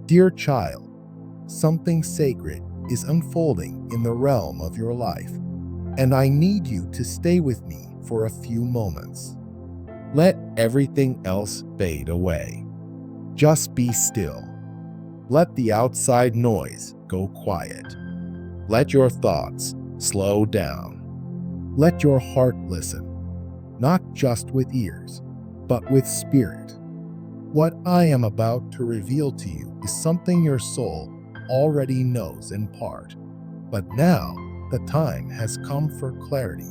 Dear child, something sacred is unfolding in the realm of your life, and I need you to stay with me for a few moments. Let everything else fade away. Just be still. Let the outside noise go quiet. Let your thoughts slow down. Let your heart listen, not just with ears, but with spirit. What I am about to reveal to you is something your soul already knows in part, but now the time has come for clarity,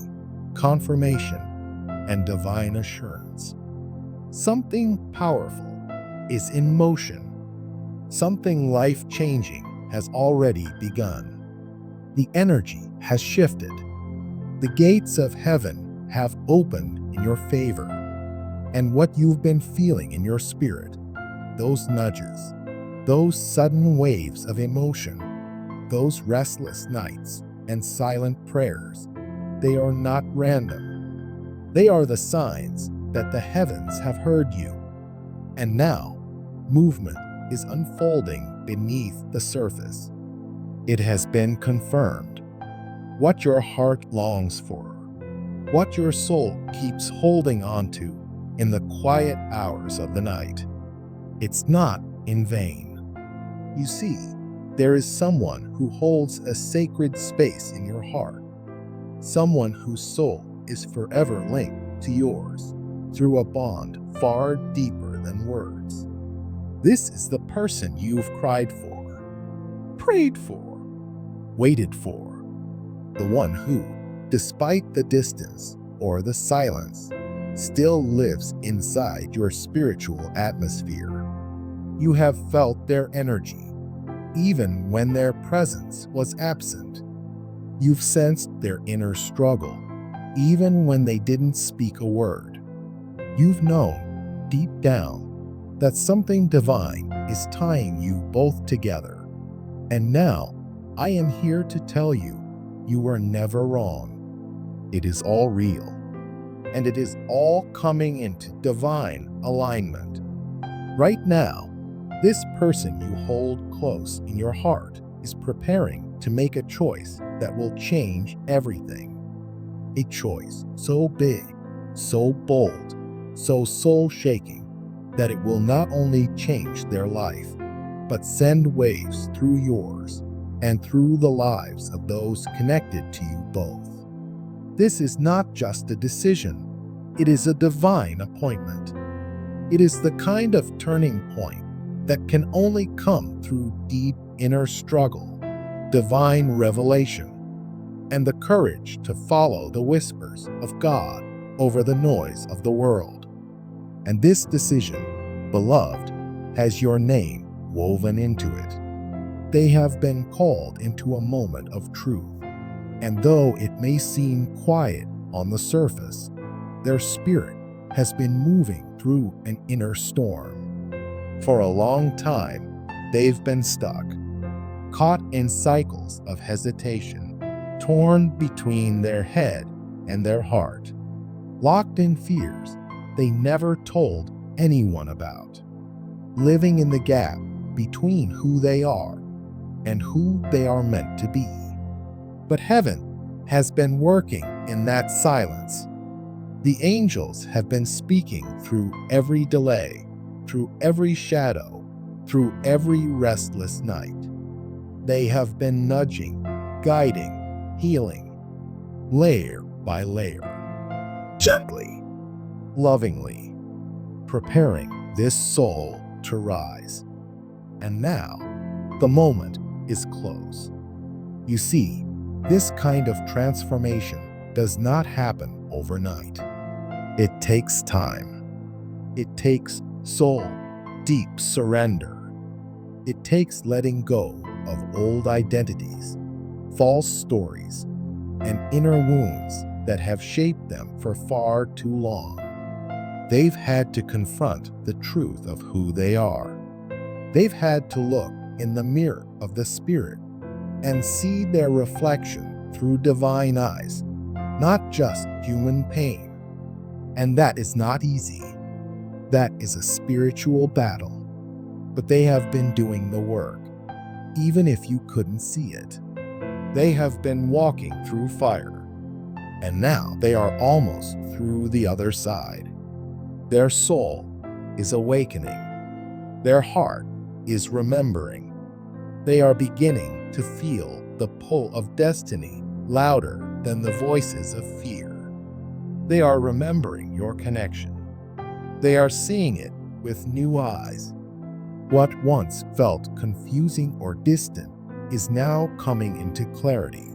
confirmation, and divine assurance. Something powerful is in motion. Something life-changing has already begun. The energy has shifted. The gates of heaven have opened in your favor. And what you've been feeling in your spirit, those nudges, those sudden waves of emotion, those restless nights and silent prayers, they are not random. They are the signs that the heavens have heard you. And now, movement is unfolding beneath the surface. It has been confirmed. What your heart longs for, what your soul keeps holding on to in the quiet hours of the night, it's not in vain. You see, there is someone who holds a sacred space in your heart, someone whose soul is forever linked to yours through a bond far deeper than words. This is the person you've cried for, prayed for, waited for, the one who, despite the distance or the silence, still lives inside your spiritual atmosphere. You have felt their energy, even when their presence was absent. You've sensed their inner struggle, even when they didn't speak a word. You've known, deep down, that something divine is tying you both together. And now, I am here to tell you, you were never wrong. It is all real, and it is all coming into divine alignment. Right now, this person you hold close in your heart is preparing to make a choice that will change everything. A choice so big, so bold, so soul-shaking, that it will not only change their life, but send waves through yours and through the lives of those connected to you both. This is not just a decision, it is a divine appointment. It is the kind of turning point that can only come through deep inner struggle, divine revelation, and the courage to follow the whispers of God over the noise of the world. And this decision, beloved, has your name woven into it. They have been called into a moment of truth, and though it may seem quiet on the surface, their spirit has been moving through an inner storm. For a long time, they've been stuck, caught in cycles of hesitation, torn between their head and their heart, locked in fears they never told anyone about, living in the gap between who they are and who they are meant to be. But heaven has been working in that silence. The angels have been speaking through every delay, through every shadow, through every restless night. They have been nudging, guiding, healing, layer by layer, gently, lovingly, preparing this soul to rise. And now, the moment is close. You see, this kind of transformation does not happen overnight. It takes time. It takes soul deep surrender. It takes letting go of old identities, false stories, and inner wounds that have shaped them for far too long. They've had to confront the truth of who they are. They've had to look in the mirror of the Spirit and see their reflection through divine eyes, not just human pain. And that is not easy. That is a spiritual battle. but they have been doing the work, even if you couldn't see it. They have been walking through fire, and now they are almost through the other side. Their soul is awakening. Their heart is remembering. They are beginning to feel the pull of destiny louder than the voices of fear. They are remembering your connection. They are seeing it with new eyes. What once felt confusing or distant is now coming into clarity,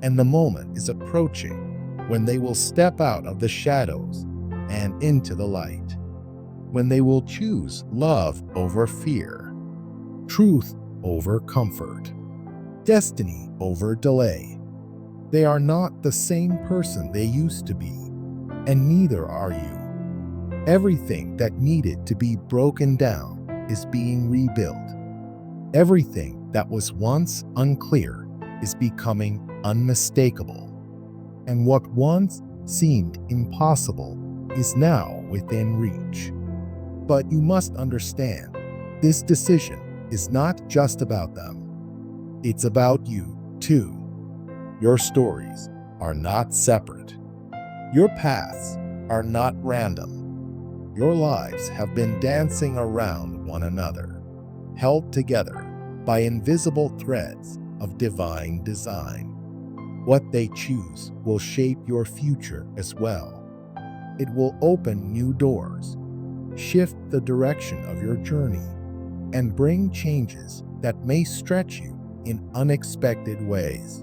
and the moment is approaching when they will step out of the shadows and into the light, when they will choose love over fear, truth over comfort, destiny over delay. They are not the same person they used to be, and neither are you. Everything that needed to be broken down is being rebuilt. Everything that was once unclear is becoming unmistakable. And what once seemed impossible is now within reach. But you must understand, this decision is not just about them. It's about you, too. Your stories are not separate. Your paths are not random. Your lives have been dancing around one another, held together by invisible threads of divine design. What they choose will shape your future as well. It will open new doors, shift the direction of your journey, and bring changes that may stretch you in unexpected ways.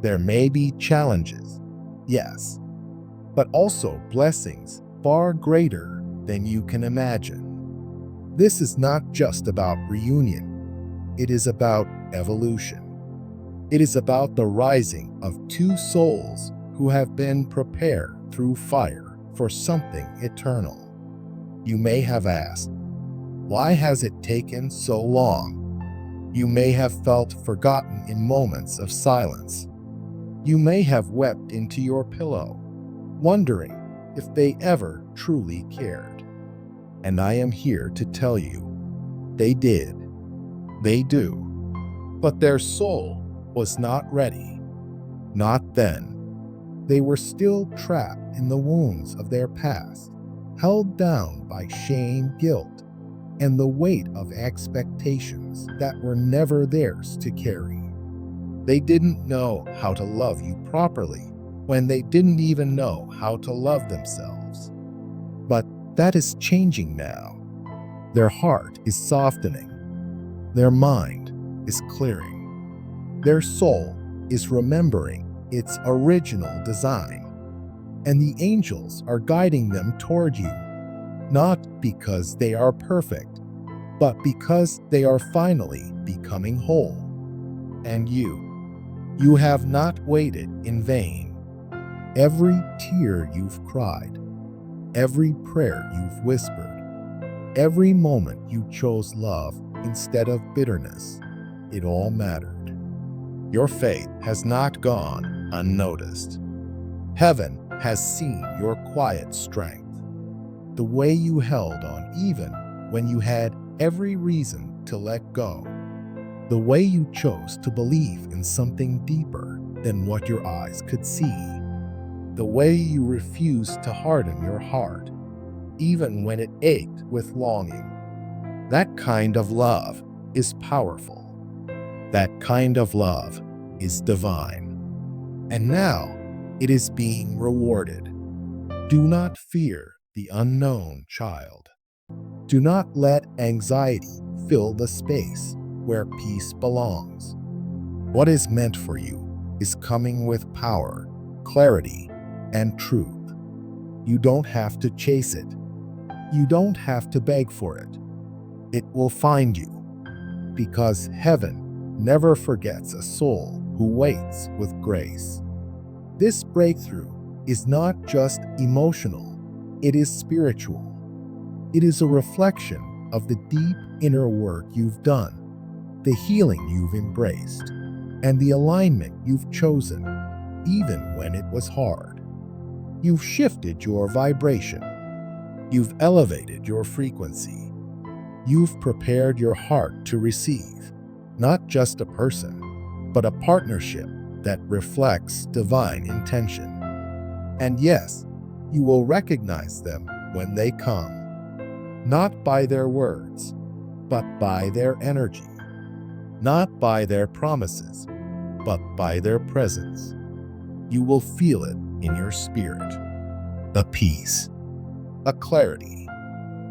There may be challenges, yes, but also blessings far greater than you can imagine. This is not just about reunion. It is about evolution. It is about the rising of two souls who have been prepared through fire for something eternal. You may have asked, why has it taken so long? You may have felt forgotten in moments of silence. You may have wept into your pillow, wondering if they ever truly cared. And I am here to tell you, they did. They do. But their soul was not ready. Not then. They were still trapped in the wounds of their past, held down by shame, guilt, and the weight of expectations that were never theirs to carry. They didn't know how to love you properly when they didn't even know how to love themselves. But that is changing now. Their heart is softening. Their mind is clearing. Their soul is remembering its original design. And the angels are guiding them toward you, not because they are perfect, but because they are finally becoming whole. And you have not waited in vain. Every tear you've cried, every prayer you've whispered, every moment you chose love instead of bitterness, it all mattered. Your faith has not gone unnoticed. Heaven has seen your quiet strength, the way you held on even when you had every reason to let go, the way you chose to believe in something deeper than what your eyes could see, the way you refused to harden your heart, even when it ached with longing. That kind of love is powerful. That kind of love is divine. And now it is being rewarded. Do not fear the unknown, child. Do not let anxiety fill the space where peace belongs. What is meant for you is coming with power, clarity, and truth. You don't have to chase it. You don't have to beg for it. It will find you, because heaven never forgets a soul who waits with grace. This breakthrough is not just emotional, it is spiritual. It is a reflection of the deep inner work you've done, the healing you've embraced, and the alignment you've chosen, even when it was hard. You've shifted your vibration. You've elevated your frequency. You've prepared your heart to receive, not just a person, but a partnership that reflects divine intention. And yes, you will recognize them when they come, not by their words, but by their energy, not by their promises, but by their presence. You will feel it in your spirit. A peace, a clarity,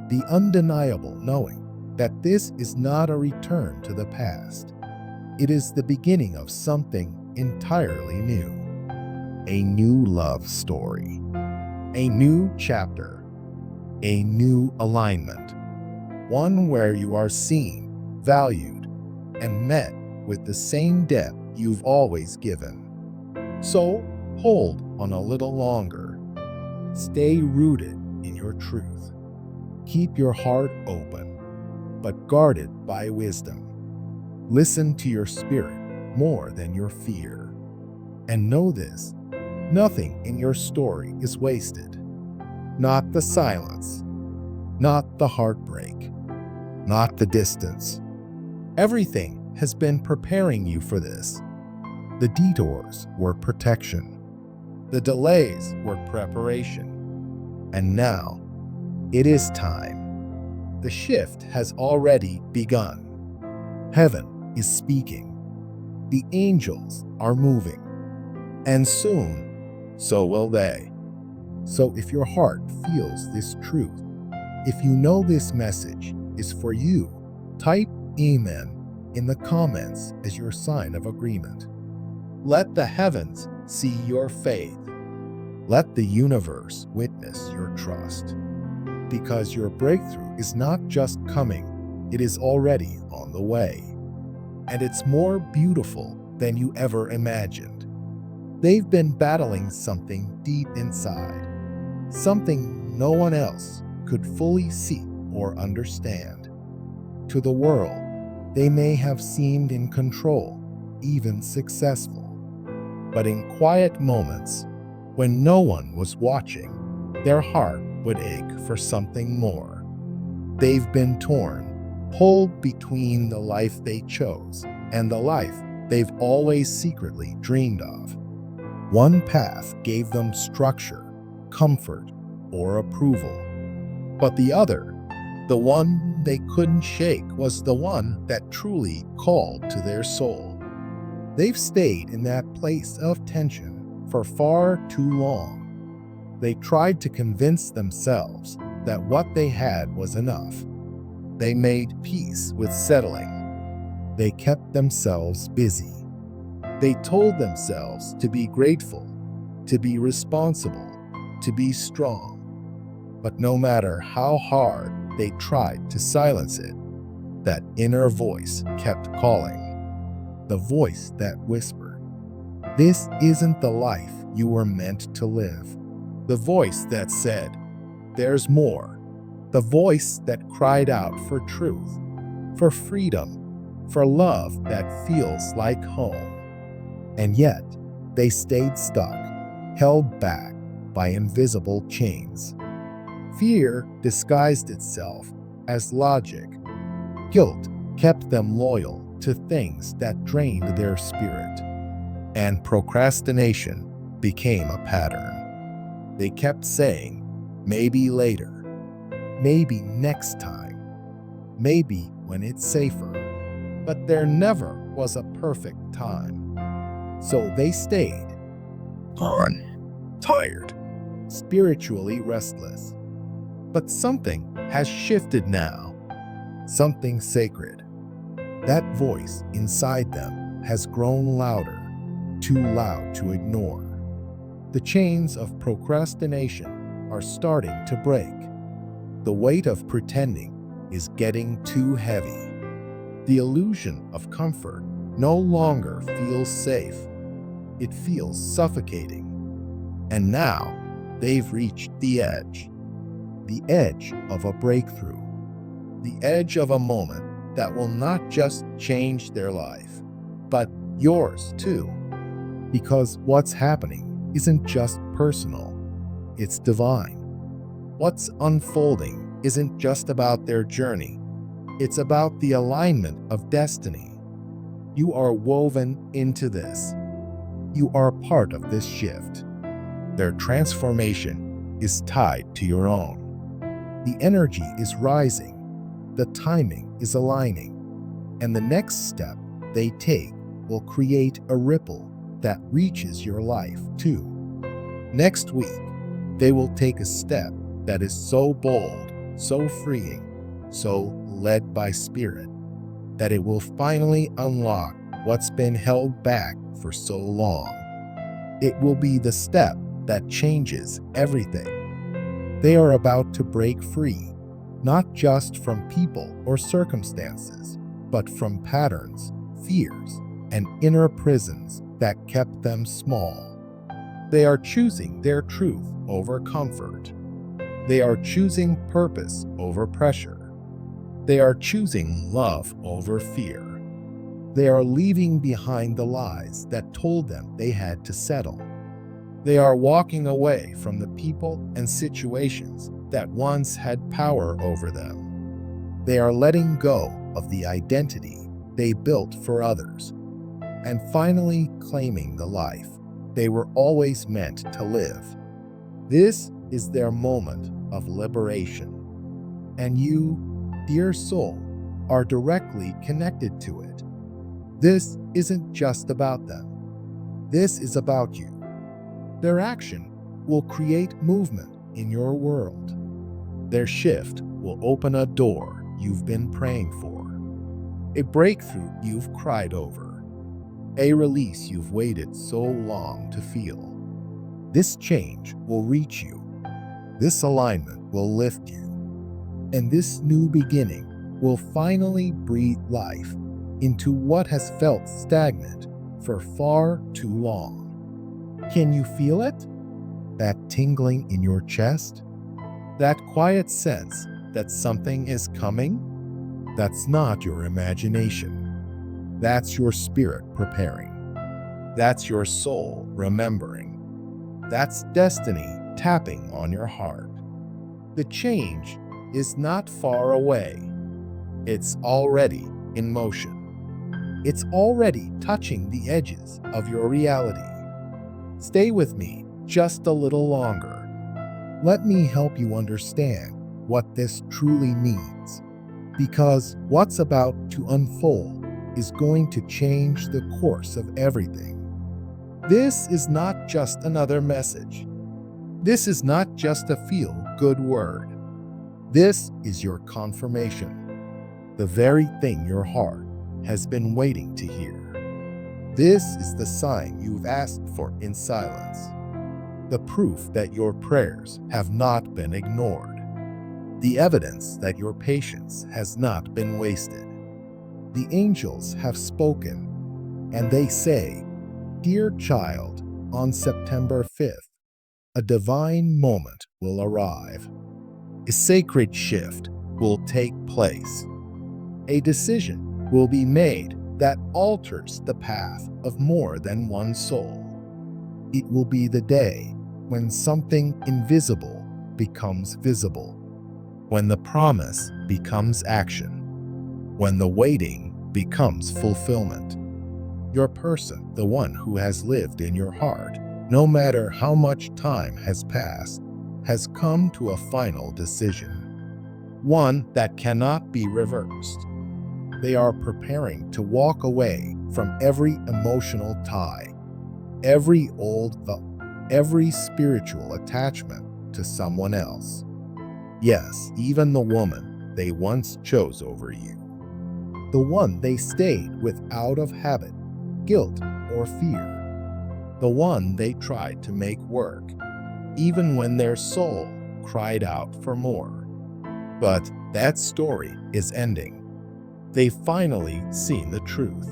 the undeniable knowing that this is not a return to the past. It is the beginning of something entirely new. A new love story, a new chapter, a new alignment, one where you are seen, valued, and met with the same depth you've always given. So hold on a little longer. Stay rooted in your truth. Keep your heart open, but guarded by wisdom. Listen to your spirit more than your fear. And know this, nothing in your story is wasted. Not the silence, not the heartbreak, not the distance. Everything has been preparing you for this. The detours were protection. The delays were preparation. And now, it is time. The shift has already begun. Heaven is speaking. The angels are moving. And soon, so will they. So if your heart feels this truth, if you know this message is for you, type Amen in the comments as your sign of agreement. Let the heavens see your faith. Let the universe witness your trust. Because your breakthrough is not just coming, it is already on the way. And it's more beautiful than you ever imagined. They've been battling something deep inside, something no one else could fully see or understand. To the world, they may have seemed in control, even successful. But in quiet moments, when no one was watching, their heart would ache for something more. They've been torn, pulled between the life they chose and the life they've always secretly dreamed of. One path gave them structure, comfort, or approval. But the other, the one they couldn't shake, was the one that truly called to their soul. They've stayed in that place of tension for far too long. They tried to convince themselves that what they had was enough. They made peace with settling. They kept themselves busy. They told themselves to be grateful, to be responsible, to be strong. But no matter how hard they tried to silence it, that inner voice kept calling. The voice that whispered, "This isn't the life you were meant to live." The voice that said, "There's more." The voice that cried out for truth, for freedom, for love that feels like home. And yet, they stayed stuck, held back by invisible chains. Fear disguised itself as logic. Guilt kept them loyal to things that drained their spirit. And procrastination became a pattern. They kept saying, maybe later, maybe next time, maybe when it's safer. But there never was a perfect time. So they stayed on, tired, spiritually restless. But something has shifted now, something sacred. That voice inside them has grown louder, too loud to ignore. The chains of procrastination are starting to break. The weight of pretending is getting too heavy. The illusion of comfort no longer feels safe. It feels suffocating. And now they've reached the edge of a breakthrough, the edge of a moment that will not just change their life, but yours too. Because what's happening isn't just personal, it's divine. What's unfolding isn't just about their journey, It's about the alignment of destiny. You are woven into this. You are part of this shift. Their transformation is tied to your own. The energy is rising, the timing is aligning, and the next step they take will create a ripple that reaches your life too. Next week, they will take a step that is so bold, so freeing, so led by Spirit, that it will finally unlock what's been held back for so long. It will be the step that changes everything. They are about to break free, not just from people or circumstances, but from patterns, fears, and inner prisons that kept them small. They are choosing their truth over comfort. They are choosing purpose over pressure. They are choosing love over fear. They are leaving behind the lies that told them they had to settle. They are walking away from the people and situations that once had power over them. They are letting go of the identity they built for others and finally claiming the life they were always meant to live. This is their moment of liberation. And you, dear soul, are directly connected to it. This isn't just about them. This is about you. Their action will create movement in your world. Their shift will open a door you've been praying for, a breakthrough you've cried over, a release you've waited so long to feel. This change will reach you. This alignment will lift you. And this new beginning will finally breathe life into what has felt stagnant for far too long. Can you feel it? That tingling in your chest? That quiet sense that something is coming? That's not your imagination. That's your spirit preparing. That's your soul remembering. That's destiny tapping on your heart. The change is not far away. It's already in motion. It's already touching the edges of your reality. Stay with me just a little longer. Let me help you understand what this truly means, because what's about to unfold is going to change the course of everything. This is not just another message. This is not just a feel-good word. This is your confirmation, the very thing your heart has been waiting to hear. This is the sign you've asked for in silence, the proof that your prayers have not been ignored, the evidence that your patience has not been wasted. The angels have spoken, and they say, "Dear child, on September 5th, a divine moment will arrive. A sacred shift will take place. A decision will be made that alters the path of more than one soul. It will be the day when something invisible becomes visible, when the promise becomes action, when the waiting becomes fulfillment. Your person, the one who has lived in your heart, no matter how much time has passed, has come to a final decision, one that cannot be reversed. They are preparing to walk away from every emotional tie, every old thought, every spiritual attachment to someone else. Yes, even the woman they once chose over you. The one they stayed with out of habit, guilt, or fear. The one they tried to make work, even when their soul cried out for more. But that story is ending. They've finally seen the truth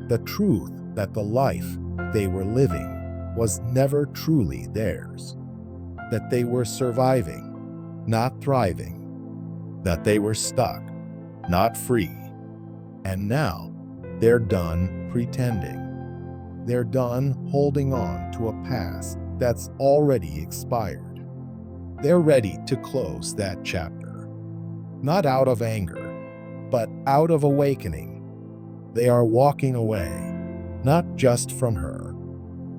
that the life they were living was never truly theirs, that they were surviving, not thriving, that they were stuck, not free. And now they're done pretending. They're done holding on to a past that's already expired. They're ready to close that chapter, not out of anger, but out of awakening. They are walking away, not just from her,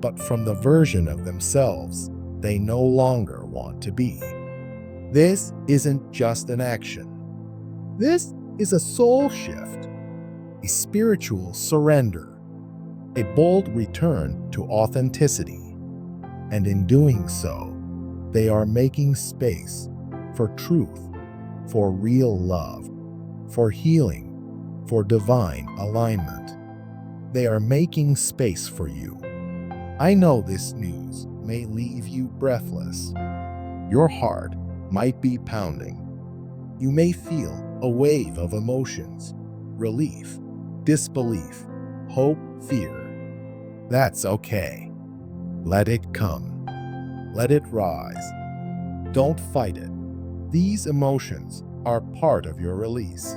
but from the version of themselves they no longer want to be. This isn't just an action. This is a soul shift, a spiritual surrender, a bold return to authenticity. And in doing so, they are making space for truth, for real love, for healing, for divine alignment. They are making space for you. I know this news may leave you breathless. Your heart might be pounding. You may feel a wave of emotions: relief, disbelief, hope, fear. That's okay. Let it come. Let it rise. Don't fight it. These emotions are part of your release.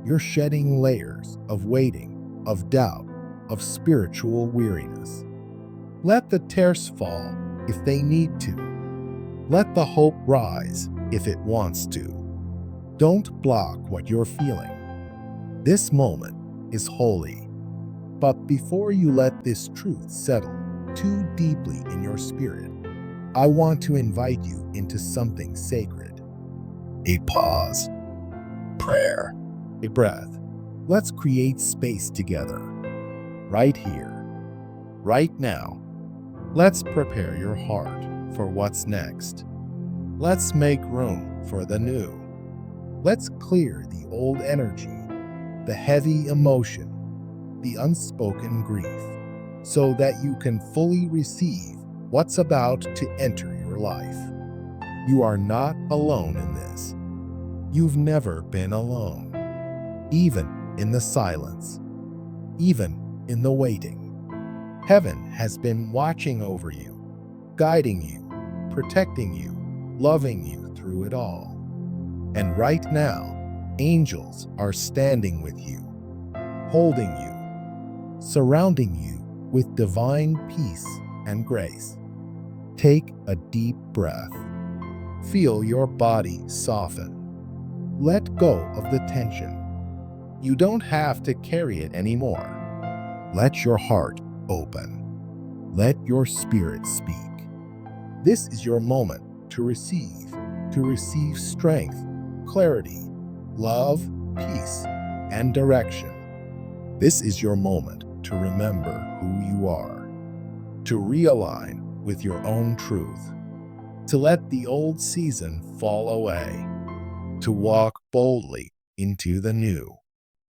You're shedding layers of waiting, of doubt, of spiritual weariness. Let the tears fall if they need to. Let the hope rise if it wants to. Don't block what you're feeling. This moment is holy. But before you let this truth settle too deeply in your spirit, I want to invite you into something sacred. A pause, prayer, a breath. Let's create space together. Right here, right now. Let's prepare your heart for what's next. Let's make room for the new. Let's clear the old energy, the heavy emotion, the unspoken grief, so that you can fully receive what's about to enter your life. You are not alone in this. You've never been alone. Even in the silence, even in the waiting. Heaven has been watching over you, guiding you, protecting you, loving you through it all. And right now, angels are standing with you, holding you, surrounding you with divine peace and grace. Take a deep breath. Feel your body soften. Let go of the tension. You don't have to carry it anymore. Let your heart open. Let your spirit speak. This is your moment to receive strength, clarity, love, peace, and direction. This is your moment to remember who you are, to realign with your own truth, to let the old season fall away, to walk boldly into the new.